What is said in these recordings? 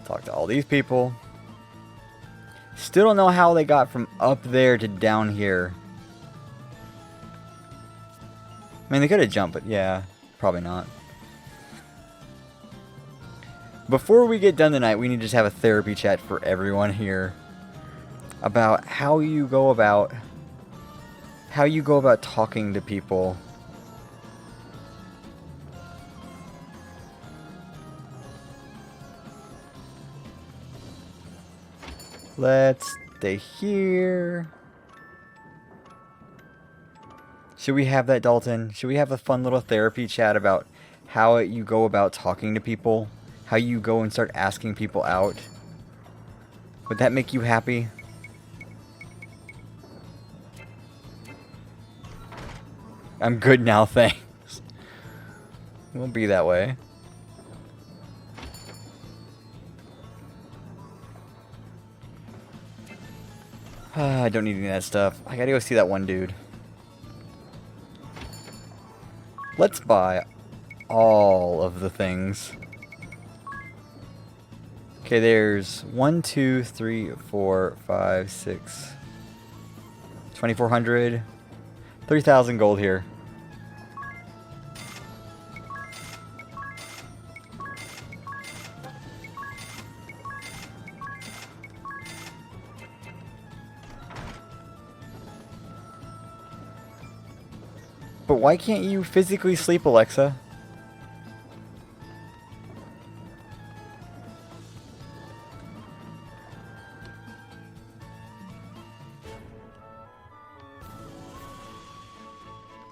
Talk to all these people. Still don't know how they got from up there to down here. I mean, they could have jumped, but yeah, probably not. Before we get done tonight, we need to just have a therapy chat for everyone here about how you go about talking to people. Let's stay here. Should we have that, Dalton? Should we have a fun little therapy chat about how you go about talking to people? How you go and start asking people out? Would that make you happy? I'm good now, thanks. It won't be that way. I don't need any of that stuff. I gotta go see that one dude. Let's buy all of the things. Okay, there's 1, 2, 3, 4, 5, 6, 2,400, 3,000 gold here. But why can't you physically sleep, Alexa?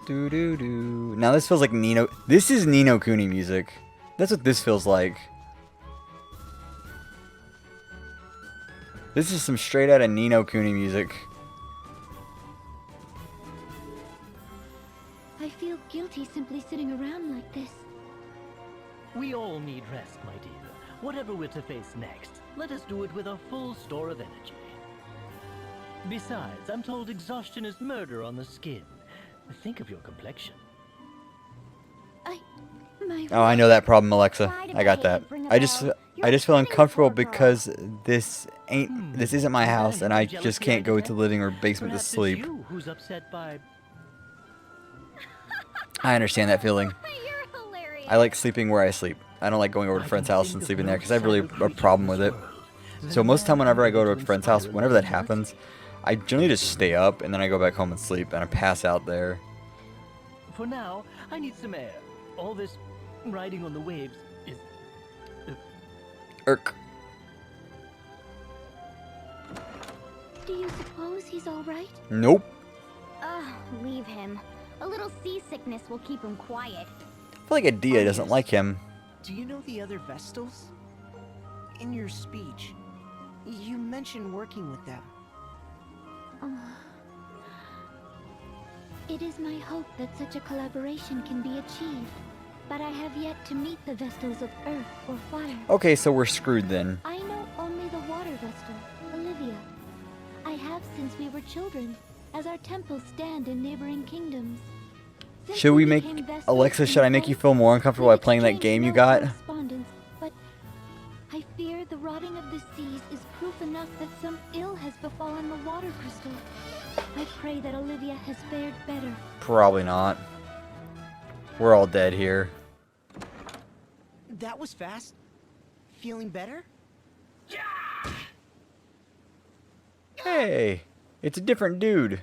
Do do do. Now this feels like Nino. This is Nino Kuni music. That's what this feels like. This is some straight out of Nino Kuni music. I feel guilty simply sitting around like this. We all need rest, my dear. Whatever we're to face next, let us do it with a full store of energy. Besides, I'm told exhaustion is murder on the skin. Think of your complexion. Oh, I know that problem, Alexa. I got that. I just feel uncomfortable because this isn't my house, and I just can't go to the living or basement to sleep. Who's upset by... I understand that feeling. You're hilarious. I like sleeping where I sleep. I don't like going over to a friend's house and sleeping there because I have really a problem with it. So most of the time whenever I go to a friend's house, whenever that happens, I generally just stay up and then I go back home and sleep and I pass out there. For now, I need some air. All this riding on the waves is... Irk. Do you suppose he's all right? Nope. Leave him. A little seasickness will keep him quiet. I feel like Adia doesn't like him. Do you know the other Vestals? In your speech, you mentioned working with them. It is my hope that such a collaboration can be achieved, but I have yet to meet the Vestals of Earth or Fire. Okay, so we're screwed then. I know only the Water Vestal, Olivia. I have since we were children, as our temples stand in neighboring kingdoms. Since Should we make... became Vestals Alexa, should I make you feel more uncomfortable by playing that game you got? But I fear the rotting of the seas is proof enough that some ill has befallen the water crystal. I pray that Olivia has fared better. Probably not. We're all dead here. That was fast. Feeling better? Hey, it's a different dude.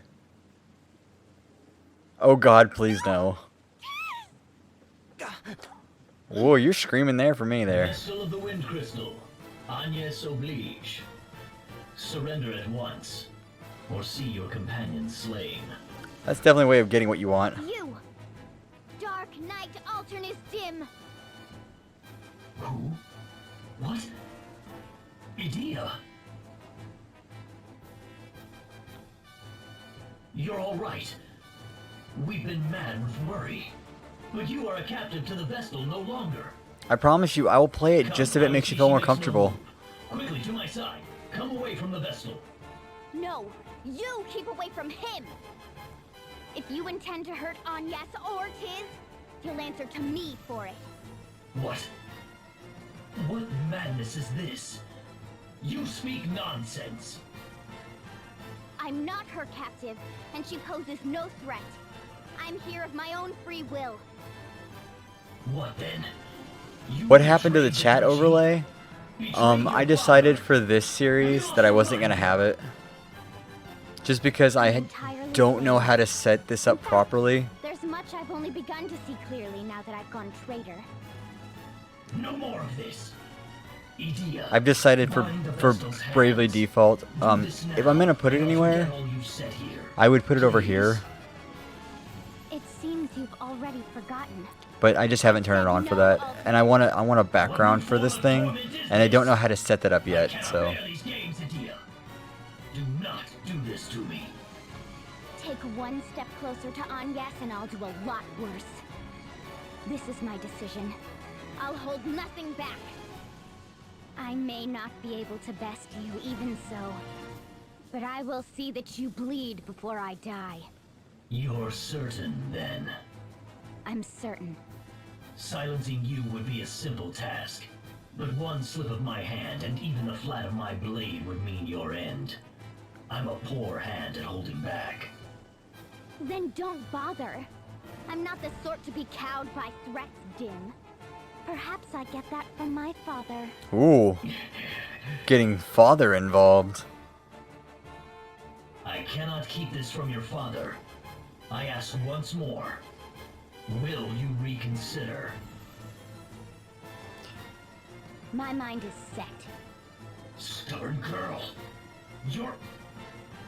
Oh God, please no. Whoa, you're screaming there for me there. Vestal of the Wind Crystal, Agnes Oblige. Surrender at once, or see your companion slain. That's definitely a way of getting what you want. You! Dark night alternate dim! Who? What? Idea? You're all right. We've been mad with worry. But you are a captive to the Vestal no longer. I promise you, I will play it just if it makes you feel more comfortable. Quickly to my side. Come away from the Vestal. No! You keep away from him! If you intend to hurt Agnes or Tiz, you'll answer to me for it. What? What madness is this? You speak nonsense. I'm not her captive, and she poses no threat. I'm here of my own free will. What then? You What happened to the betrayed chat chief? overlay? Betrayed your I decided father. for this series that I wasn't gonna have it. Just because I don't know how to set this up properly. There's much I've only begun to see clearly now that I've gone traitor. No more of this. Edea, I've decided bind the for vestal's Bravely hands. Default. Do this If now, I'm gonna put it or anywhere, forget all you said here. I would put it over Please. here. It seems you've already forgotten. But I just haven't turned it on for that, and I want a background for this thing, and I don't know how to set that up I yet. cannot So bear these games, Edea. Do not do this to me. Take one step closer to Anyas and I'll do a lot worse. This is my decision. I'll hold nothing back. I may not be able to best you even so, but I will see that you bleed before I die. You're certain, then? I'm certain. Silencing you would be a simple task. But one slip of my hand and even the flat of my blade would mean your end. I'm a poor hand at holding back. Then don't bother. I'm not the sort to be cowed by threats, Dim. Perhaps I get that from my father. ooh, getting father involved. I cannot keep this from your father. I ask once more. Will you reconsider? My mind is set. Stubborn girl. You're...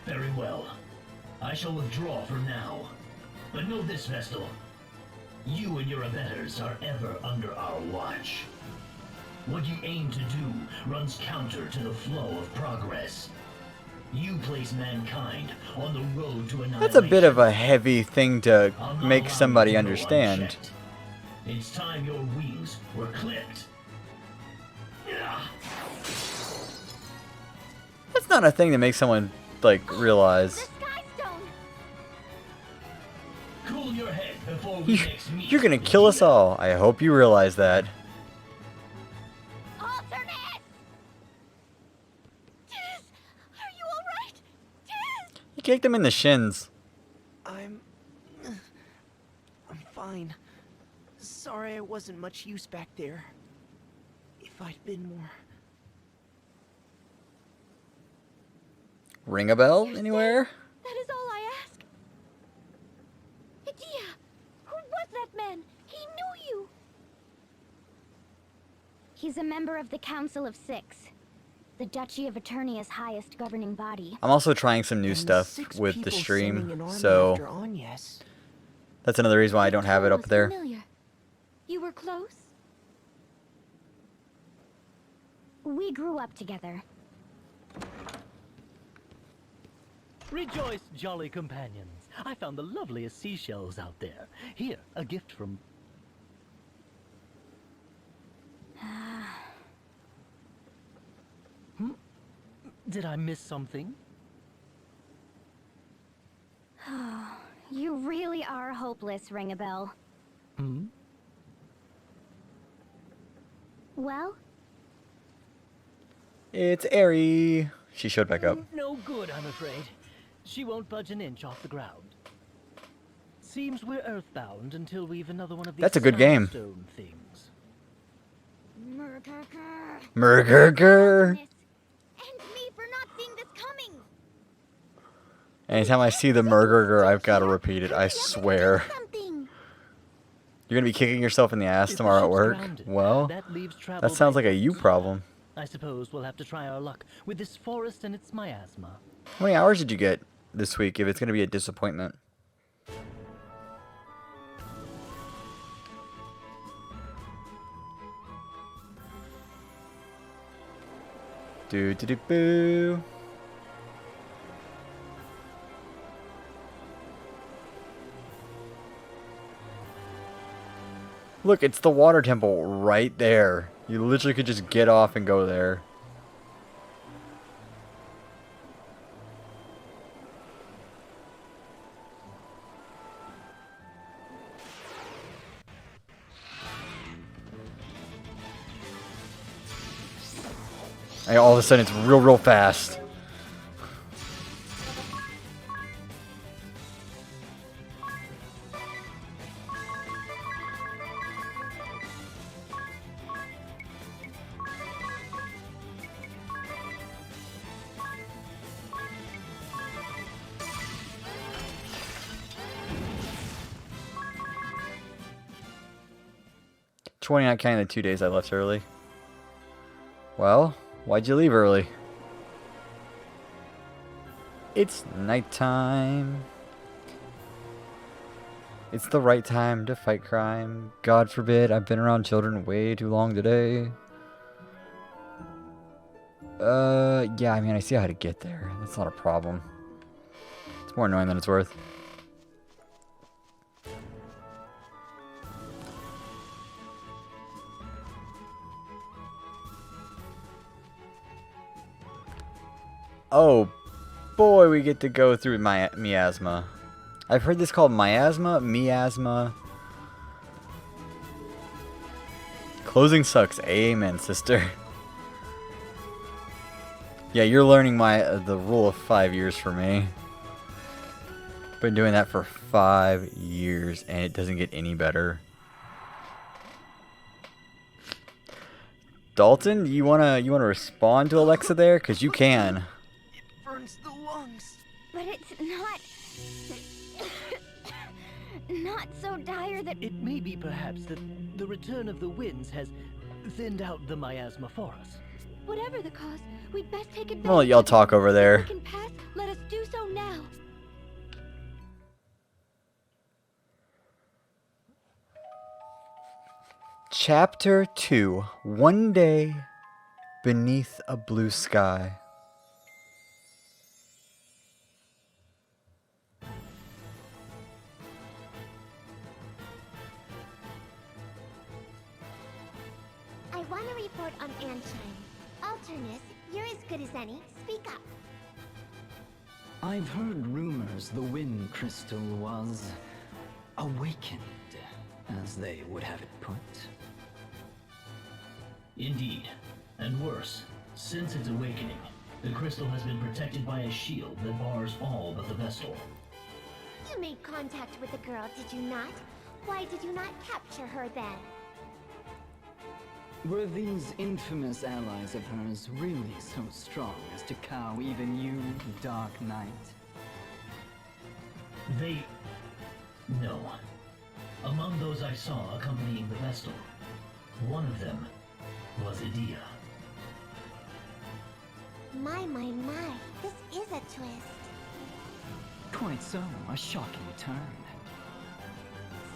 Very well. I shall withdraw for now. But know this, Vestal. You and your abettors are ever under our watch. What you aim to do runs counter to the flow of progress. You place mankind on the road to annihilation. That's a bit of a heavy thing to I'll not make allow somebody you to go understand. unchecked. It's time your wings were clipped. Yeah. That's not a thing to make someone like The realize. Sky Stone! Cool your head before we next meet. You're gonna kill us all. I hope you realize that. Alternate! Tiz! Are you alright? Tiz! You kicked him in the shins. I'm fine. Sorry I wasn't much use back there. If I'd been more... Ring a bell anywhere? That is all I ask. Edea! Who was that man? He knew you! He's a member of the Council of Six. The Duchy of Eternia's highest governing body. I'm also trying some new And stuff 6 with the people sending stream, an army after so Anyas. that's another reason why I don't have it Tone up was there. familiar. You were close? We grew up together. Rejoice, jolly companions. I found the loveliest seashells out there. Here, a gift from... Did I miss something? You really are hopeless, Ring-a-Bell. Hmm? Well, It's Airy. She showed back up. No good, I'm afraid. She won't budge an inch off the ground. Seems we're earthbound until we've another one of these That's a good game. stone things. Murgurgur. and me for not seeing this coming. Anytime I see the Murgurgur, I've got to repeat it. I swear. Something. You're gonna be kicking yourself in the ass If the tomorrow at ship's work? grounded, Well, that leaves travel that sounds like a backwards. you problem. I suppose we'll have to try our luck with this forest and its miasma. How many hours did you get this week if it's gonna be a disappointment? Do do do boo. Look, it's the water temple right there. You literally could just get off and go there. All of a sudden, it's real fast. Not counting the 2 days I left early. Well, why'd you leave early? It's nighttime. It's the right time to fight crime. God forbid, I've been around children way too long today. Yeah, I mean, I see how to get there. That's not a problem. It's more annoying than it's worth. Oh boy, we get to go through miasma. I've heard this called miasma. Closing sucks. Amen, sister. Yeah, you're learning the rule of 5 years for me. Been doing that for 5 years and it doesn't get any better. Dalton, you wanna respond to Alexa there? 'Cause you can. Burns the lungs. But it's not so dire that... It may be perhaps that the return of the winds has thinned out the miasma for us. Whatever the cause, we'd best take advantage. I'm gonna let y'all talk over there. If we can pass, let us do so now. Chapter 2. One day beneath a blue sky. I want to report on Anshine. Alternus, you're as good as any. Speak up. I've heard rumors the wind crystal was awakened, as they would have it put. Indeed. And worse, since its awakening, the crystal has been protected by a shield that bars all but the Vestal. You made contact with the girl, did you not? Why did you not capture her then? Were these infamous allies of hers really so strong as to cow even you, Dark Knight? No. Among those I saw accompanying the Vestal, one of them was Idia. My. This is a twist. Quite so, a shocking turn.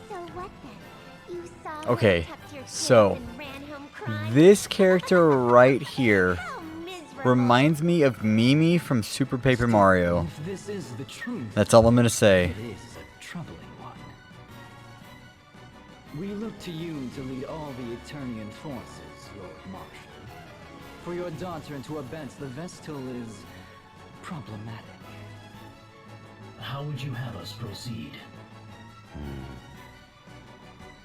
So what then? You saw Okay, her kept your so, kids and ran home crying? This character right here How miserable. reminds me of Mimi from Super Paper Mario. If this is the truth, That's all I'm gonna say. it is a troubling one. We look to you to lead all the Eternian forces, Lord Marshal. For your daughter to abet the Vestal is problematic. How would you have us proceed?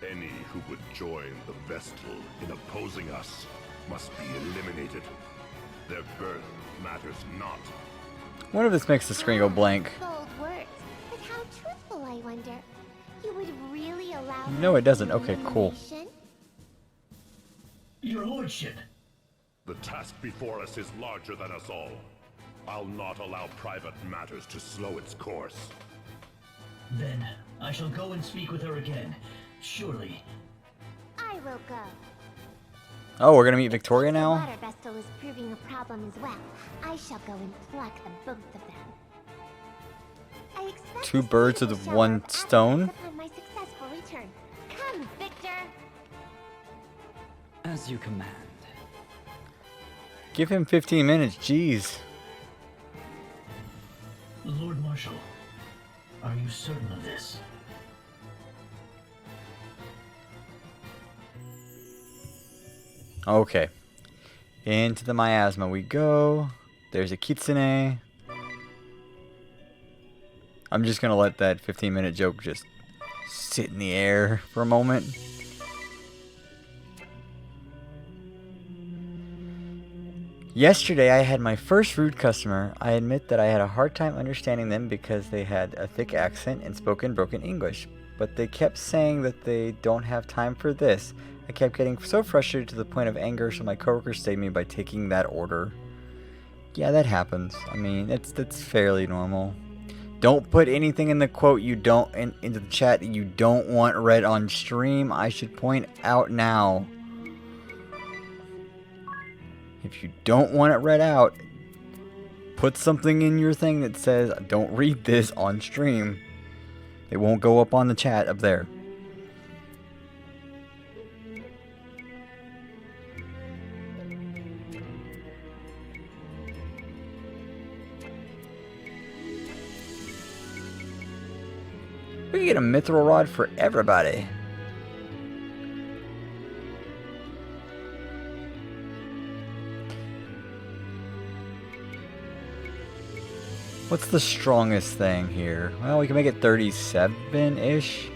Any who would join the Vestal in opposing us must be eliminated. Their birth matters not. What if this makes the screen go blank? Bold words, but how truthful, I wonder. You would really allow No, her it doesn't. to Okay, cool. elimination? Your lordship! The task before us is larger than us all. I'll not allow private matters to slow its course. Then I shall go and speak with her again. Surely. I will go. Oh, we're gonna meet Victoria The now? water Vestal is proving a problem as well. I shall go and pluck them, both of them. I expect Two to see birds the with show one of stone? accolades upon my successful return. Come, Victor! As you command. Give him 15 minutes, jeez. Lord Marshal, are you certain of this? Okay. Into the miasma we go. There's a kitsune. I'm just gonna let that 15-minute joke just sit in the air for a moment. Yesterday I had my first rude customer. I admit that I had a hard time understanding them because they had a thick accent and spoke in broken English. But they kept saying that they don't have time for this. I kept getting so frustrated to the point of anger, so my coworker saved me by taking that order. Yeah, that happens. I mean, that's fairly normal. Don't put anything in the quote you don't into the chat that you don't want read on stream. I should point out now. If you don't want it read out, put something in your thing that says, don't read this on stream. It won't go up on the chat up there. We can get a mithril rod for everybody. What's the strongest thing here? Well, we can make it 37-ish.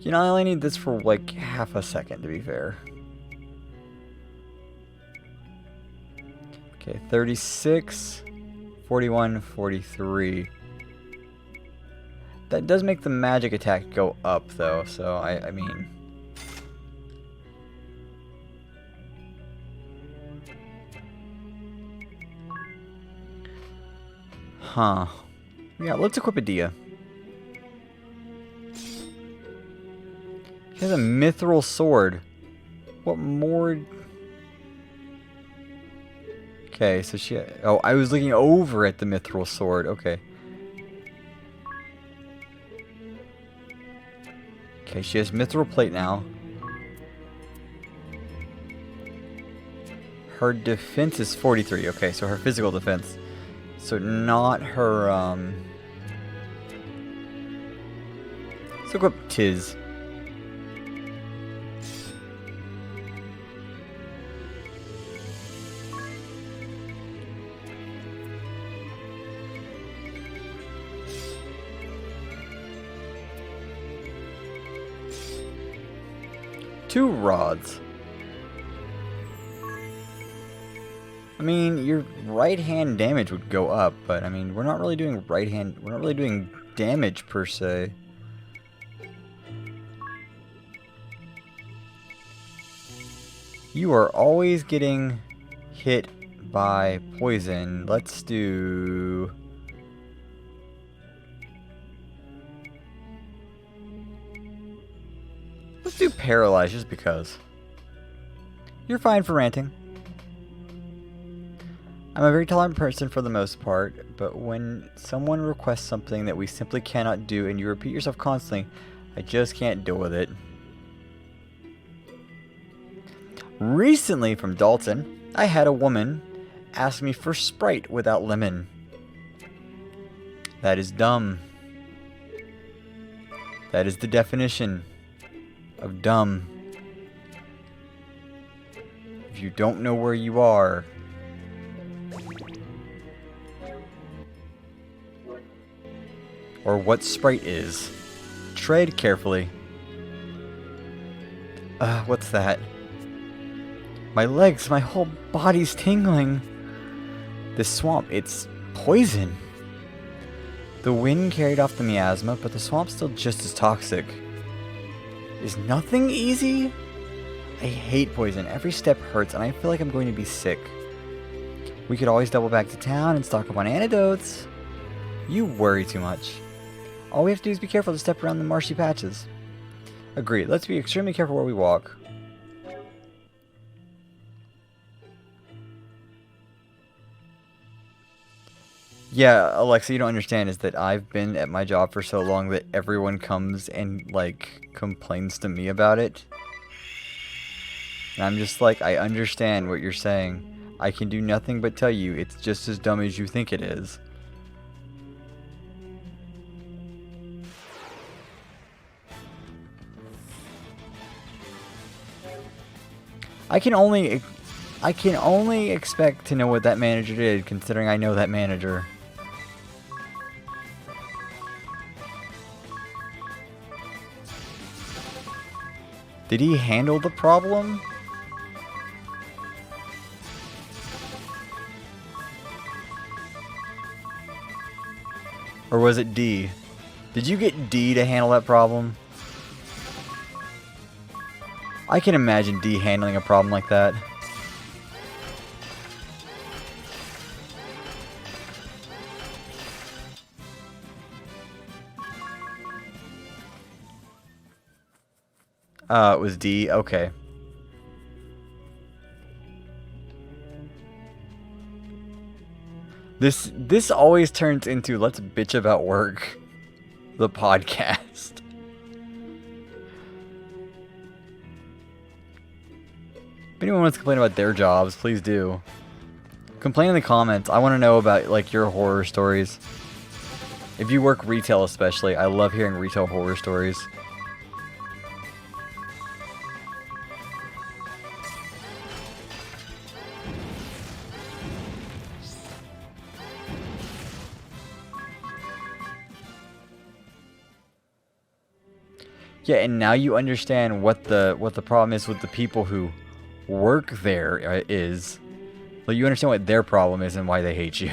You know, I only need this for like half a second, to be fair. Okay, 36, 41, 43. That does make the magic attack go up, though, so I mean... Huh. Yeah, let's equip a Dia. She has a mithril sword. What more? Okay, so she... Oh, I was looking over at the mithril sword. Okay. Okay, she has mithril plate now. Her defense is 43. Okay, so her physical defense. So not her, Let's look up Tiz. Two rods. I mean, your right hand damage would go up, but I mean, we're not really doing right hand. We're not really doing damage per se. You are always getting hit by poison. Let's do... Let's do paralyze just because. You're fine for ranting. I'm a very tolerant person for the most part, but when someone requests something that we simply cannot do and you repeat yourself constantly, I just can't deal with it. Recently, from Dalton, I had a woman ask me for Sprite without lemon. That is dumb. That is the definition of dumb. If you don't know where you are, or what Sprite is, tread carefully. What's that? My legs, my whole body's tingling. This swamp, it's poison. The wind carried off the miasma, but the swamp's still just as toxic. Is nothing easy? I hate poison. Every step hurts, and I feel like I'm going to be sick. We could always double back to town and stock up on antidotes. You worry too much. All we have to do is be careful to step around the marshy patches. Agreed. Let's be extremely careful where we walk. Yeah, Alexa, you don't understand is that I've been at my job for so long that everyone comes and, like, complains to me about it. And I'm just like, I understand what you're saying. I can do nothing but tell you it's just as dumb as you think it is. I can only expect to know what that manager did, considering I know that manager. Did he handle the problem? Or was it D? Did you get D to handle that problem? I can imagine D handling a problem like that. It was D. Okay. This always turns into let's bitch about work, the podcast. If anyone wants to complain about their jobs, please do. Complain in the comments. I want to know about like your horror stories. If you work retail especially, I love hearing retail horror stories. Yeah, and now you understand what the problem is with the people who work there is. Like you understand what their problem is and why they hate you.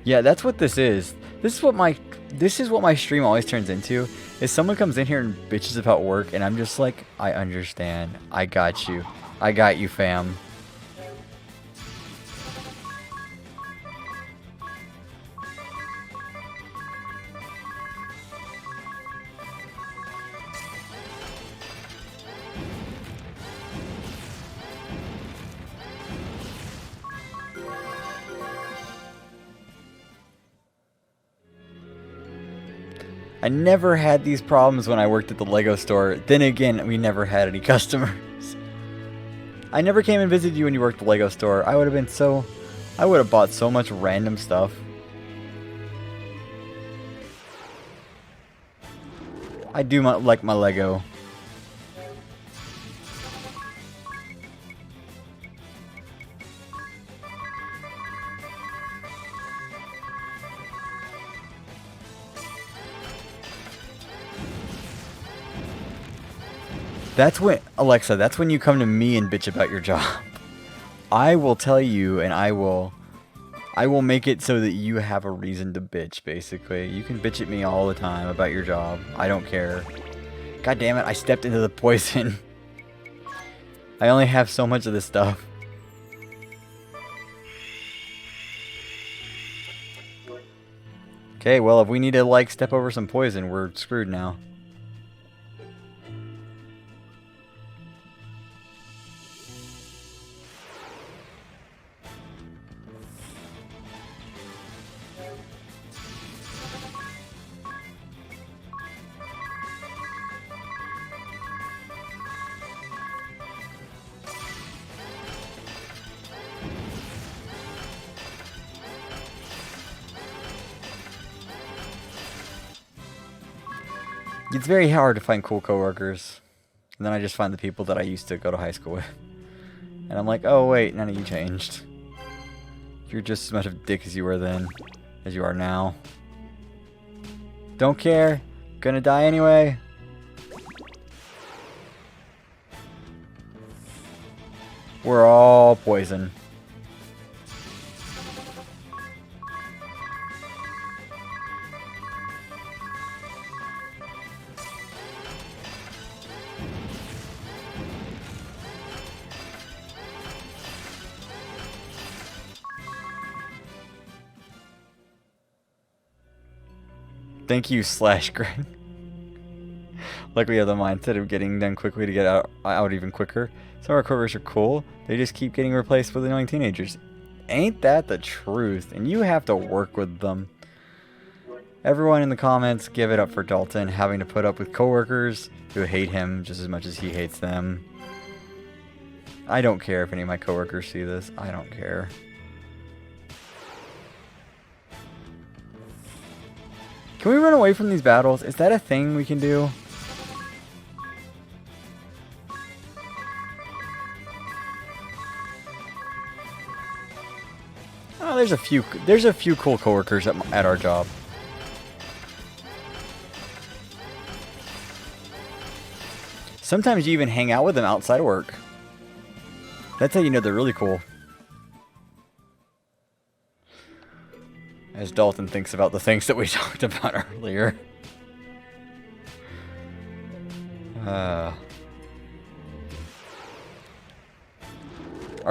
Yeah, that's what this is. This is what my stream always turns into. Is someone comes in here and bitches about work and I'm just like, I understand. I got you. I got you, fam. I never had these problems when I worked at the Lego store. Then again, we never had any customers. I never came and visited you when you worked at the Lego store. I would have bought so much random stuff. I do like my Lego. That's when, Alexa, that's when you come to me and bitch about your job. I will tell you and I will make it so that you have a reason to bitch, basically. You can bitch at me all the time about your job. I don't care. God damn it, I stepped into the poison. I only have so much of this stuff. Okay, well, if we need to, like, step over some poison, we're screwed now. It's very hard to find cool coworkers. And then I just find the people that I used to go to high school with. And I'm like, oh wait, none of you changed. You're just as much of a dick as you were then, as you are now. Don't care. Gonna die anyway. We're all poison. Thank you, /Greg. Like we have the mindset of getting done quickly to get out even quicker. Some of our coworkers are cool. They just keep getting replaced with annoying teenagers. Ain't that the truth? And you have to work with them. Everyone in the comments, give it up for Dalton having to put up with coworkers who hate him just as much as he hates them. I don't care if any of my coworkers see this. I don't care. Can we run away from these battles? Is that a thing we can do? Oh, there's a few cool coworkers at our job. Sometimes you even hang out with them outside of work. That's how you know they're really cool. As Dalton thinks about the things that we talked about earlier. Are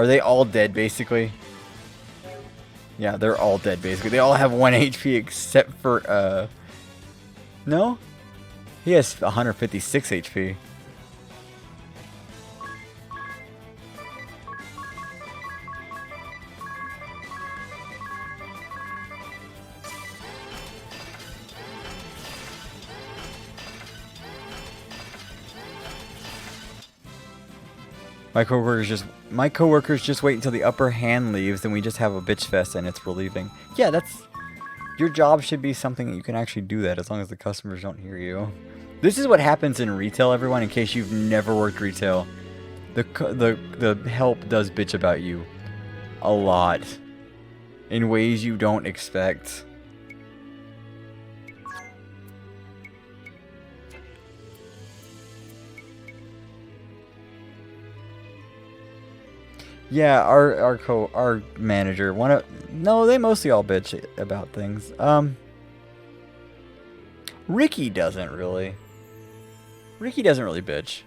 they all dead, basically? Yeah, they're all dead, basically. They all have 1 HP except for, no? He has 156 HP. My coworkers just wait until the upper hand leaves, and we just have a bitch fest, and it's relieving. Yeah, that's your job should be something that you can actually do that as long as the customers don't hear you. This is what happens in retail, everyone. In case you've never worked retail, the help does bitch about you a lot in ways you don't expect. Yeah, our manager, no, they mostly all bitch about things. Ricky doesn't really. Ricky doesn't really bitch.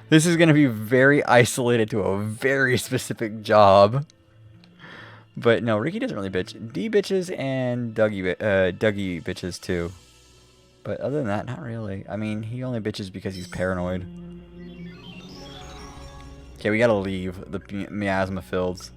This is going to be very isolated to a very specific job. But no, Ricky doesn't really bitch. D bitches and Dougie bitches too. But other than that, not really. I mean, he only bitches because he's paranoid. Okay, we gotta leave the miasma fields.